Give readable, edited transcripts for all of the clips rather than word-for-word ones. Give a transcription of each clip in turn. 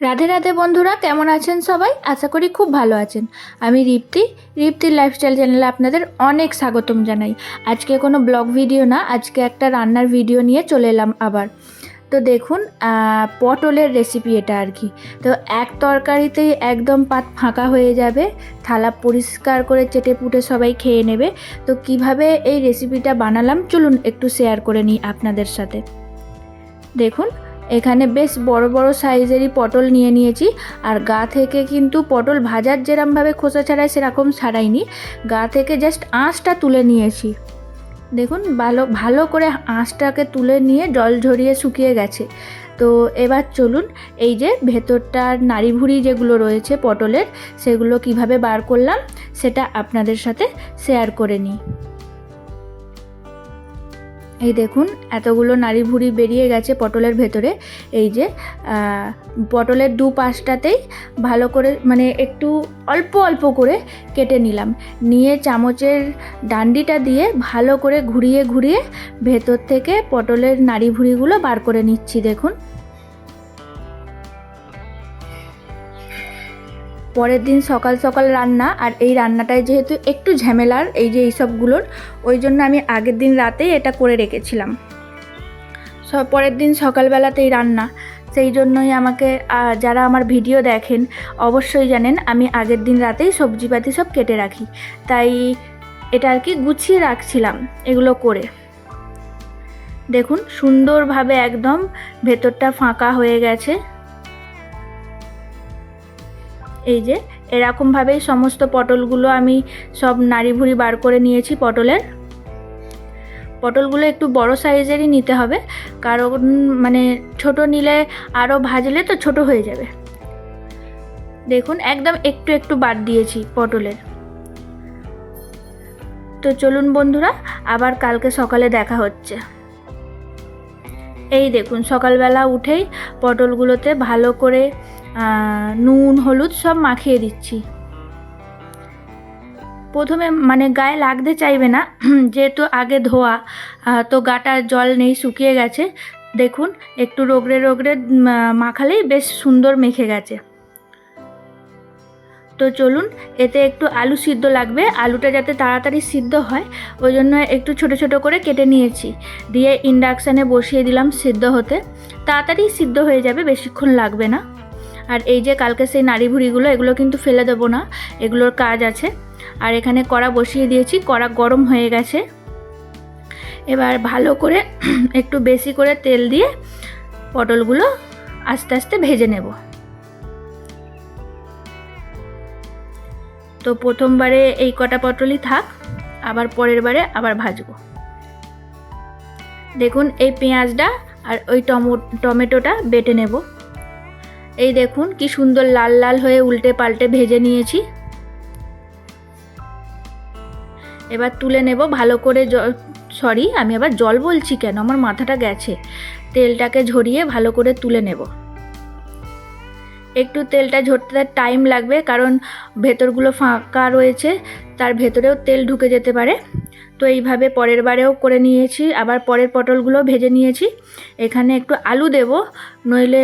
রাধে রাধে বন্ধুরা, কেমন আছেন সবাই? আশা করি খুব ভালো আছেন। আমি রিপ্তির লাইফস্টাইল চ্যানেলে আপনাদের অনেক স্বাগতম জানাই। আজকে কোনো ব্লগ ভিডিও না, আজকে একটা রান্নার ভিডিও নিয়ে চলে এলাম আবার। তো দেখুন, পটলের রেসিপি এটা আর কি। তো এক তরকারিতেই একদম পাত ফাঁকা হয়ে যাবে, থালা পরিষ্কার করে চেটে পুটে সবাই খেয়ে নেবে। তো কিভাবে এই রেসিপিটা বানালাম চলুন একটু শেয়ার করে নিই আপনাদের সাথে। দেখুন, এখানে বেশ বড় বড় সাইজেরই পটল নিয়ে নিয়েছি। আর গা থেকে কিন্তু পটল ভাজার যেরকমভাবে খোসা ছাড়াই সেরকম ছাড়াইনি, গা থেকে জাস্ট আঁশটা তুলে নিয়েছি। দেখুন, ভালো করে আঁশটাকে তুলে নিয়ে জল ঝরিয়ে শুকিয়ে গেছে। তো এবার চলুন, এই যে ভেতরটার নাড়িভুড়ি যেগুলো রয়েছে পটলের, সেগুলো কিভাবে বার করলাম সেটা আপনাদের সাথে শেয়ার করে নিই। এই দেখুন, এতগুলো নাড়িভুড়ি বেরিয়ে গেছে পটলের ভেতরে। এই যে পটলের দু পাশটাতেই ভালো করে একটু অল্প অল্প করে কেটে নিলাম, নিয়ে চামচের ডান্ডিটা দিয়ে ভালো করে ঘুরিয়ে ঘুরিয়ে ভেতর থেকে পটলের নাড়িভুড়িগুলো বার করে নিচ্ছি। দেখুন, পরের দিন সকাল সকাল রান্না, আর এই রান্নাটায় যেহেতু একটু ঝামেলার এই যে এইসবগুলোর, ওই জন্য আমি আগের দিন রাতেই এটা করে রেখেছিলাম। পরের দিন সকালবেলাতেই রান্না, সেই জন্যই আমাকে যারা আমার ভিডিও দেখেন অবশ্যই জানেন আমি আগের দিন রাতেই সবজিপাতি সব কেটে রাখি। তাই এটা আর কি গুছিয়ে রাখছিলাম এগুলো করে। দেখুন, সুন্দরভাবে একদম ভেতরটা ফাঁকা হয়ে গেছে। এই যে এরকমভাবেই সমস্ত পটলগুলো আমি সব নাড়িভুড়ি বার করে নিয়েছি। পটলগুলো একটু বড় সাইজেরই নিতে হবে, কারণ ছোট নিলে আরও ভাজলে তো ছোট হয়ে যাবে। দেখুন, একদম একটু একটু বাদ দিয়েছি পটলের। তো চলুন বন্ধুরা, আবার কালকে সকালে দেখা হচ্ছে। এই দেখুন, সকালবেলা উঠেই পটলগুলোতে ভালো করে নুন হলুদ সব মাখিয়ে দিচ্ছি। প্রথমে গায়ে লাগতে চাইবে না, যেহেতু আগে ধোয়া, তো গাটা জল নেই, শুকিয়ে গেছে। দেখুন, একটু রগড়ে রগড়ে মাখালেই বেশ সুন্দর মেখে গেছে। তো চলুন, এতে একটু আলু সিদ্ধ লাগবে, আলুটা যাতে তাড়াতাড়ি সিদ্ধ হয় ওই জন্য একটু ছোট ছোট করে কেটে নিয়েছি, দিয়ে ইন্ডাকশানে বসিয়ে দিলাম সিদ্ধ হতে। তাড়াতাড়ি সিদ্ধ হয়ে যাবে, বেশিক্ষণ লাগবে না। আর এই যে কালকে সেই নাড়িভুড়িগুলো, এগুলো কিন্তু ফেলে দেবো না, এগুলোর কাজ আছে। আর এখানে কড়া বসিয়ে দিয়েছি, কড়া গরম হয়ে গেছে। এবার ভালো করে একটু বেশি করে তেল দিয়ে পটলগুলো আস্তে আস্তে ভেজে নেব। তো প্রথমবারে এই কটা পটলই থাক, আবার পরের বারে আবার ভাজবো। দেখুন, এই পেঁয়াজটা আর ওই টমেটোটা বেটে নেব। এই দেখুন কি সুন্দর লাল লাল হয়ে উল্টে পাল্টে ভেজে নিয়েছি। এবার তুলে নেব ভালো করে। আমি আবার জল বলছি কেন, আমার মাথাটা গেছে। তেলটাকে ঝরিয়ে ভালো করে তুলে নেব। একটু তেলটা ঝরতে টাইম লাগবে, কারণ ভেতরগুলো ফাঁকা রয়েছে, তার ভেতরেও তেল ঢুকে যেতে পারে। তো এইভাবে পরের বারেও করে নিয়েছি, আবার পরের পটলগুলো ভেজে নিয়েছি। এখানে একটু আলু দেব, নইলে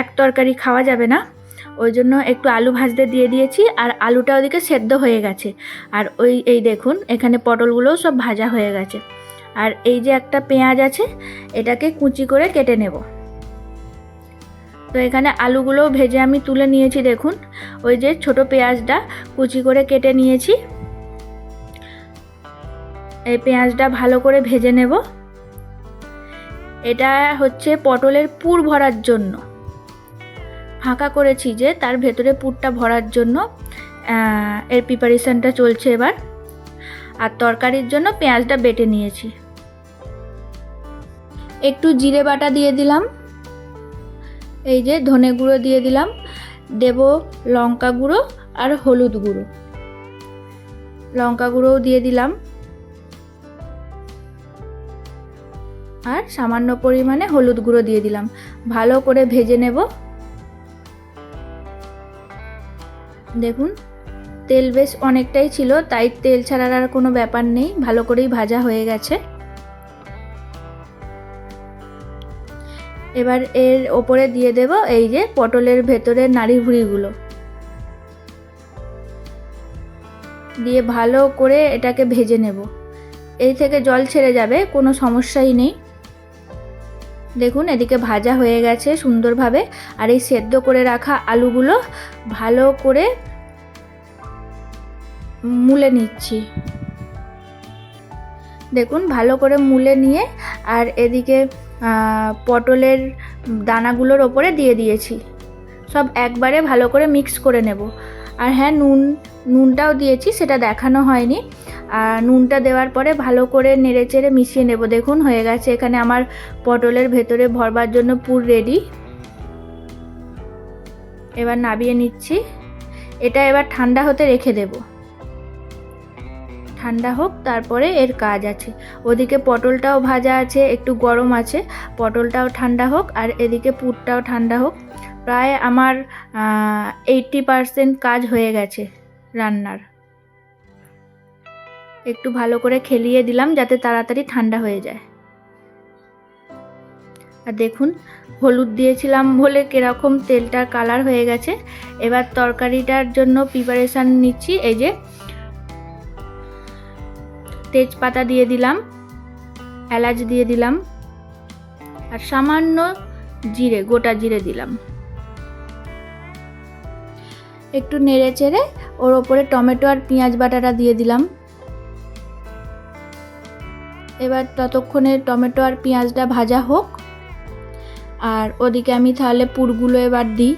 এক তরকারি খাওয়া যাবে না, ওই জন্য একটু আলু ভাজতে দিয়ে দিয়েছি। আর আলুটা ওদিকে সেদ্ধ হয়ে গেছে। আর এই দেখুন, এখানে পটলগুলোও সব ভাজা হয়ে গেছে। আর এই যে একটা পেঁয়াজ আছে, এটাকে কুচি করে কেটে নেব। তো এখানে আলুগুলোও ভেজে আমি তুলে নিয়েছি। দেখুন, ওই যে ছোট পেঁয়াজটা কুচি করে কেটে নিয়েছি। এই পেঁয়াজটা ভালো করে ভেজে নেব। এটা হচ্ছে পটলের পুর ভরার জন্য, ফাঁকা করেছি যে তার ভেতরে পুরটা ভরার জন্য এর প্রিপারেশনটা চলছে এবার। আর তরকারির জন্য পেঁয়াজটা বেটে নিয়েছি। একটু জিরে বাটা দিয়ে দিলাম, এই যে ধনে গুঁড়ো দিয়ে দিলাম, দেব লঙ্কা গুঁড়ো আর হলুদ গুঁড়ো। লঙ্কা গুঁড়োও দিয়ে দিলাম, আর সামান্য পরিমাণে হলুদ গুঁড়ো দিয়ে দিলাম। ভালো করে ভেজে নেব। দেখুন, তেল বেশ অনেকটাই ছিল, তাই তেল ছাড়ার আর কোনো ব্যাপার নেই, ভালো করেই ভাজা হয়ে গেছে। এবার এর ওপরে দিয়ে দেব এই যে পটলের ভেতরে নাড়ি ভুড়িগুলো দিয়ে ভালো করে এটাকে ভেজে নেব। এই থেকে জল ছেড়ে যাবে, কোনো সমস্যাই নেই। দেখুন এদিকে ভাজা হয়ে গেছে সুন্দরভাবে। আর এই সেদ্ধ করে রাখা আলুগুলো ভালো করে মুলে নিচ্ছি। দেখুন ভালো করে মুলে নিয়ে আর এদিকে পটলের দানাগুলোর ওপরে দিয়ে দিয়েছি। সব একবারে ভালো করে মিক্স করে নেব। আর হ্যাঁ, নুনটাও দিয়েছি, সেটা দেখানো হয়নি। আর নুনটা দেওয়ার পরে ভালো করে নেড়েচেড়ে মিশিয়ে নেব। দেখুন হয়ে গেছে, এখানে আমার পটলের ভেতরে ভরবার জন্য পুর রেডি। এবার নামিয়ে নিচ্ছি। এটা এবার ঠান্ডা হতে রেখে দেব। ঠান্ডা হোক, তারপরে এর কাজ আছে। ওদিকে পটলটাও ভাজা আছে, একটু গরম আছে, পটলটাও ঠান্ডা হোক আর এদিকে পুরটাও ঠান্ডা হোক। প্রায় আমার 80% কাজ হয়ে গেছে রান্নার। একটু ভালো করে খেলিয়ে দিলাম যাতে তাড়াতাড়ি ঠান্ডা হয়ে যায়। আর দেখুন হলুদ দিয়েছিলাম বলে কীরকম তেলটার কালার হয়ে গেছে। এবার তরকারিটার জন্য প্রিপারেশান নিচ্ছি। এই যে তেজপাতা দিয়ে দিলাম, এলাচ দিয়ে দিলাম আর সামান্য জিরে, গোটা জিরে দিলাম। একটু নেড়ে চেড়ে ওর ওপরে টমেটো আর পেঁয়াজ বাটাটা দিয়ে দিলাম। এবার ততক্ষণে টমেটো আর পেঁয়াজটা ভাজা হোক। আর ওদিকে আমি তাহলে পুরগুলো এবার দিই।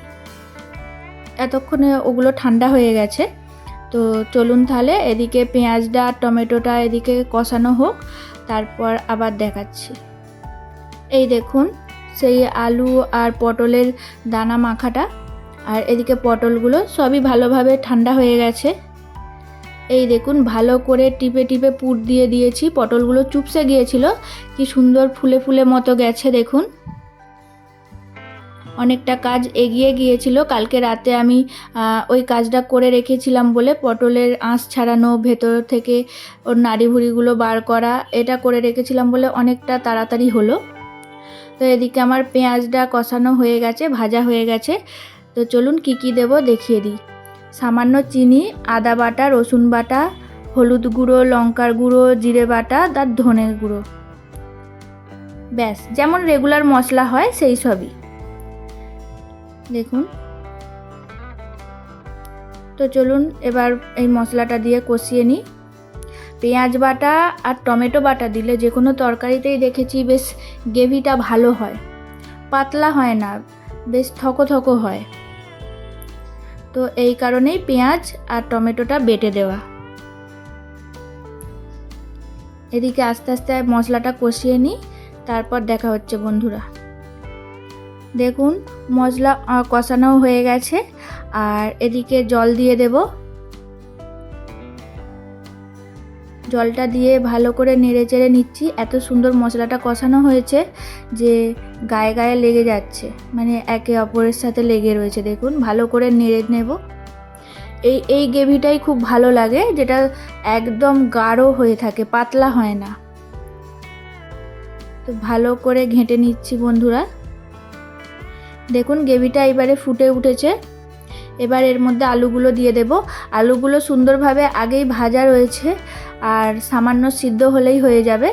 এতক্ষণে ওগুলো ঠান্ডা হয়ে গেছে। তো চলুন তাহলে এদিকে পেঁয়াজটা আর টমেটোটা এদিকে কষানো হোক, তারপর আবার দেখাচ্ছি। এই দেখুন সেই আলু আর পটলের দানা মাখাটা, আর এদিকে পটলগুলো সবই ভালোভাবে ঠান্ডা হয়ে গেছে। এই দেখুন ভালো করে টিপে টিপে পুর দিয়ে দিয়েছি। পটলগুলো চুপসে গিয়েছিল, কি সুন্দর ফুলে ফুলে মতো গেছে। দেখুন অনেকটা কাজ এগিয়ে গিয়েছিল। কালকে রাতে আমি ওই কাজটা করে রেখেছিলাম বলে, পটলের আঁশ ছাড়ানো, ভেতর থেকে ওর নাড়ি ভুড়িগুলো বার করা, এটা করে রেখেছিলাম বলে অনেকটা তাড়াতাড়ি হলো। তো এদিকে আমার পেঁয়াজটা কষানো হয়ে গেছে, ভাজা হয়ে গেছে। তো চলুন কি কি দেব দেখিয়ে দিই। সামান্য চিনি, আদা বাটা, রসুন বাটা, হলুদ গুঁড়ো, লঙ্কার গুঁড়ো, জিরে বাটা, তার ধনে গুঁড়ো, ব্যাস যেমন রেগুলার মশলা হয় সেই সবই। দেখুন তো চলুন এবার এই মশলাটা দিয়ে কষিয়ে নিই। পেঁয়াজ বাটা আর টমেটো বাটা দিলে যে কোনো তরকারিতেই দেখেছি বেশ গ্রেভিটা ভালো হয়, পাতলা হয় না, বেশ থকো থকো হয়। তো এই কারণেই পেঁয়াজ আর টমেটোটা বেটে দেওয়া। এদিকে আস্তে আস্তে মশলাটা কষিয়ে নিই, তারপর দেখা হচ্ছে বন্ধুরা। দেখুন মশলা কষানো হয়ে গেছে আর এদিকে জল দিয়ে দেব। জলটা দিয়ে ভালো করে নেড়ে চেড়ে নিচ্ছি। এত সুন্দর মশলাটা কষানো হয়েছে যে গায়ে গায়ে লেগে যাচ্ছে, মানে একে অপরের সাথে লেগে রয়েছে। দেখুন ভালো করে নেড়ে নেব। এই গ্রেভিটাই খুব ভালো লাগে, যেটা একদম গাঢ় হয়ে থাকে, পাতলা হয় না। তো ভালো করে ঘেঁটে নিচ্ছি বন্ধুরা। দেখুন গ্রেভিটা এবারে ফুটে উঠেছে। এবার এর মধ্যে আলুগুলো দিয়ে দেব। আলুগুলো সুন্দরভাবে আগেই ভাজা রয়েছে আর সামান্য সিদ্ধ হলেই হয়ে যাবে।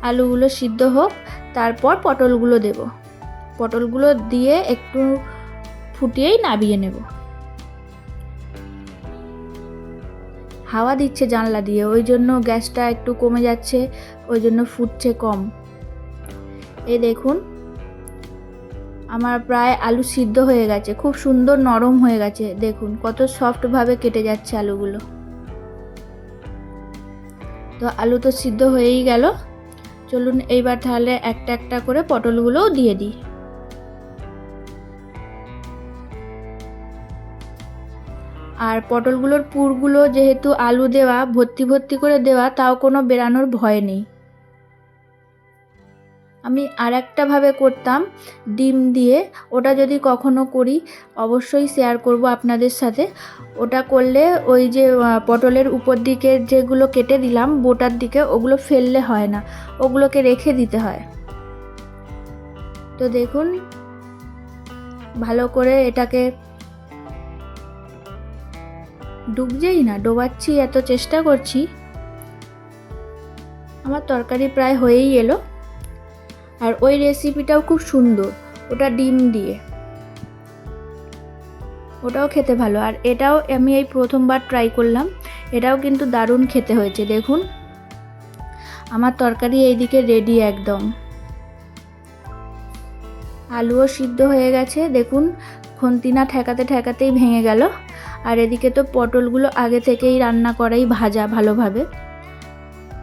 আলুগুলো সিদ্ধ হোক, তারপর পটলগুলো দেব। পটলগুলো দিয়ে একটু ফুটিয়েই নামিয়ে নেব। হাওয়া দিচ্ছে জানলা দিয়ে, ওই জন্য গ্যাসটা একটু কমে যাচ্ছে, ওই জন্য ফুটছে কম। এই দেখুন আমার প্রায় আলু সিদ্ধ হয়ে গেছে, খুব সুন্দর নরম হয়ে গেছে। দেখুন কত সফটভাবে কেটে যাচ্ছে আলুগুলো। তো আলু তো সিদ্ধ হয়েই গেল। চলুন এইবার তাহলে একটা একটা করে পটলগুলোও দিয়ে দিই। আর পটলগুলোর পুরগুলো যেহেতু আলু দেওয়া, ভর্তি ভর্তি করে দেওয়া, তাও কোনো বেরানোর ভয় নেই। আমি আরেকটাভাবে করতাম ডিম দিয়ে, ওটা যদি কখনো করি অবশ্যই শেয়ার করব আপনাদের সাথে। ওটা করলে ওই যে পটলের উপর দিকে যেগুলো কেটে দিলাম বোটার দিকে, ওগুলো ফেললে হয় না, ওগুলোকে রেখে দিতে হয়। তো দেখুন ভালো করে এটাকে ডুবছেই না, ডোবাচ্ছি, এত চেষ্টা করছি। আমার তরকারি প্রায় হয়েই এলো। আর ওই রেসিপিটাও খুব সুন্দর, ওটা ডিম দিয়ে, ওটাও খেতে ভালো। আর এটাও আমি এই প্রথমবার ট্রাই করলাম, এটাও কিন্তু দারুণ খেতে হয়েছে। দেখুন আমার তরকারি এইদিকে রেডি একদম। আলুও সিদ্ধ হয়ে গেছে, দেখুন খুন্তি না ঠেকাতে ঠেকাতেই ভেঙে গেল। আর এদিকে তো পটলগুলো আগে থেকেই রান্না করাই ভাজা ভালোভাবে।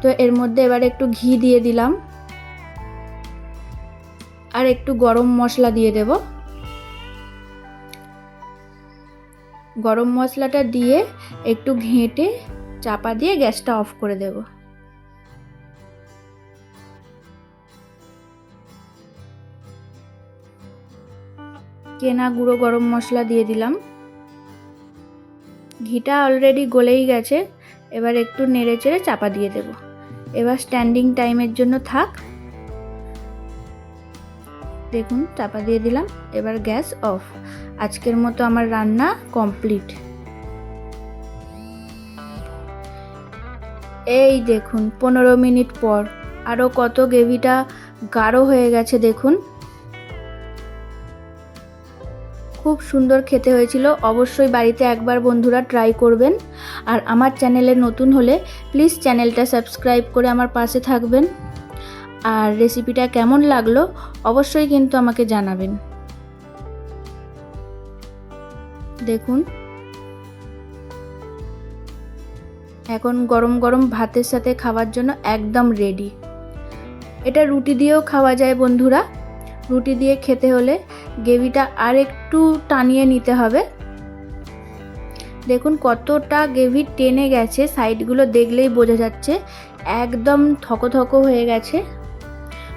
তো এর মধ্যে এবার একটু ঘি দিয়ে দিলাম আর একটু গরম মশলা দিয়ে দেব। গরম মশলাটা দিয়ে একটু ঘেঁটে চাপা দিয়ে গ্যাসটা অফ করে দেব। কেনা গুঁড়ো গরম মশলা দিয়ে দিলাম। ঘিটা অলরেডি গলেই গেছে, এবার একটু নেড়ে চেড়ে চাপা দিয়ে দেব। এবার স্ট্যান্ডিং টাইমের জন্য থাক। দেখুন চাপা দিয়ে দিলাম, এবার গ্যাস অফ। আজকের মতো আমার রান্না কমপ্লিট। এই দেখুন 15 মিনিট পর আরও কত গ্রেভিটা গাঢ় হয়ে গেছে। দেখুন খুব সুন্দর খেতে হয়েছিল। অবশ্যই বাড়িতে একবার বন্ধুরা ট্রাই করবেন। আর আমার চ্যানেলে নতুন হলে প্লিজ চ্যানেলটা সাবস্ক্রাইব করে আমার পাশে থাকবেন। আর রেসিপিটা কেমন লাগলো অবশ্যই কিন্তু আমাকে জানাবেন। দেখুন এখন গরম গরম ভাতের সাথে খাওয়ার জন্য একদম রেডি। এটা রুটি দিয়েও খাওয়া যায় বন্ধুরা। রুটি দিয়ে খেতে হলে গ্রেভিটা আর একটু টানিয়ে নিতে হবে। দেখুন কতটা গ্রেভি টেনে গেছে, সাইডগুলো দেখলেই বোঝা যাচ্ছে একদম থকো থকো হয়ে গেছে।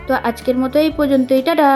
তো আজকের মতো এই পর্যন্তই, টাটা।